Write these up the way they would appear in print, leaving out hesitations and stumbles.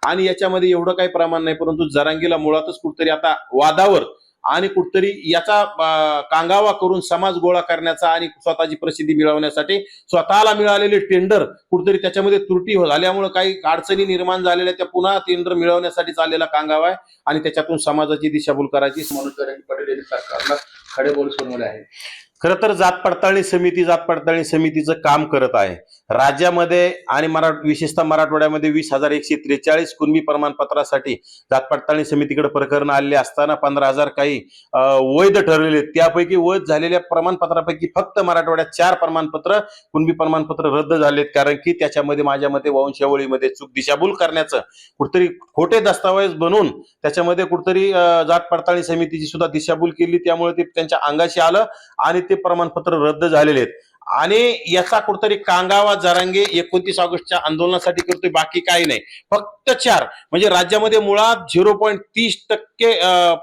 आणि याच्यामध्ये एवढं काही प्रमाण नाही, परंतु जरांगीला मुळातच कुठतरी आता वादावर आणि कुठतरी याचा कांगावा करून समाज गोळा करण्याचा आणि स्वतःची प्रसिद्धी मिळवण्यासाठी स्वतःला मिळालेले टेंडर कुठतरी त्याच्यामध्ये त्रुटी झाल्यामुळे काही अडचणी निर्माण झालेल्या त्या पुन्हा टेंडर मिळवण्यासाठी चाललेला कांगावा आहे आणि त्याच्यातून समाजाची दिशाभूल करायची मनोज जरांगे पाटील यांनी सरकारला खडे बोल सुनावले आहे. खरं तर जात पडताळणी समितीचं काम करत आहे राज्यामध्ये आणि विशेषतः मराठवाड्यामध्ये 20,143 कुणबी प्रमाणपत्रासाठी जात पडताळणी समितीकडे प्रकरण आलेले असताना 15,000 काही वैध ठरलेले, त्यापैकी वैध झालेल्या प्रमाणपत्रापैकी फक्त मराठवाड्यात 4 प्रमाणपत्र कुणबी प्रमाणपत्र रद्द झालेत, कारण की त्याच्यामध्ये माझ्या मते वंशावळीमध्ये चूक दिशाभूल करण्याचं कुठतरी खोटे दस्तावेज बनवून त्याच्यामध्ये कुठतरी जात पडताळणी समितीची सुद्धा दिशाभूल केली, त्यामुळे ते त्यांच्या अंगाशी आलं आणि ते प्रमाणपत्र रद्द झालेले आहेत. आणि याचा कुठतरी कांगावा जरांगे 29 ऑगस्टच्या आंदोलनासाठी करतोय, बाकी काही नाही. फक्त 4 म्हणजे राज्यामध्ये मुळात 0.30%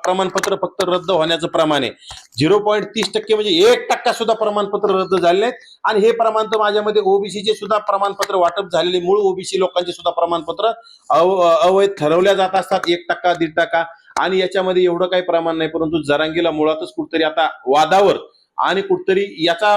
प्रमाणपत्र फक्त रद्द होण्याचं प्रमाण आहे. 0.30% म्हणजे 1% सुद्धा प्रमाणपत्र रद्द झाले नाहीत. आणि हे प्रमाण तर माझ्यामध्ये ओबीसीचे सुद्धा प्रमाणपत्र वाटप झालेले मूळ ओबीसी लोकांचे सुद्धा प्रमाणपत्र अवैध ठरवल्या जात असतात, 1%, 1.5%. आणि याच्यामध्ये एवढं काही प्रमाण नाही, परंतु जरांगीला मुळातच कुठतरी आता वादावर आणि कुठतरी याचा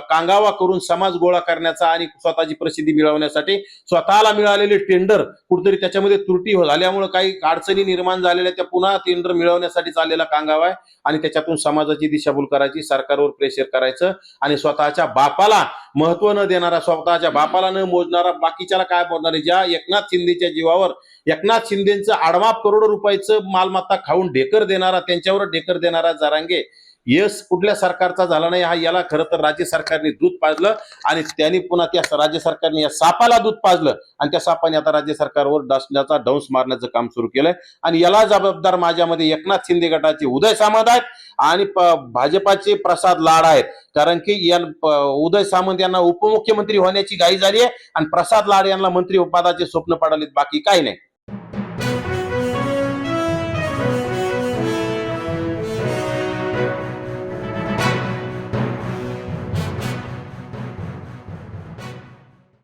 कांगावा करून समाज गोळा करण्याचा आणि स्वतःची प्रसिद्धी मिळवण्यासाठी स्वतःला मिळालेले टेंडर कुठतरी त्याच्यामध्ये त्रुटी झाल्यामुळे काही अडचणी निर्माण झालेल्या त्या पुन्हा टेंडर मिळवण्यासाठी चाललेला कांगावा आहे आणि त्याच्यातून समाजाची दिशाभूल करायची, सरकारवर प्रेशर करायचं आणि स्वतःच्या बापाला महत्व न देणारा, स्वतःच्या बापाला न मोजणारा, बाकीच्याला काय बोलणारे, ज्या एकनाथ शिंदेच्या जीवावर एकनाथ शिंदेचं आडमाप करोडो रुपयाचं मालमत्ता खाऊन ढेकर देणारा, त्यांच्यावर ढेकर देणारा जरांगे यश कुठल्या सरकारचा झाला नाही. याला खरं तर राज्य सरकारने दूध पाजलं आणि त्यांनी पुन्हा त्या राज्य सरकारने या सापाला दूध पाजलं आणि त्या सापाने आता राज्य सरकारवर डासण्याचा डंस मारण्याचं काम सुरू केलंय. आणि याला जबाबदार माझ्यामध्ये एकनाथ शिंदे गटाचे उदय सामंत आहेत आणि भाजपाचे प्रसाद लाड आहेत, कारण की उदय सामंत यांना उपमुख्यमंत्री होण्याची घाई झाली आहे आणि प्रसाद लाड यांना मंत्री पदाचे स्वप्न पडालेत, बाकी काही नाही.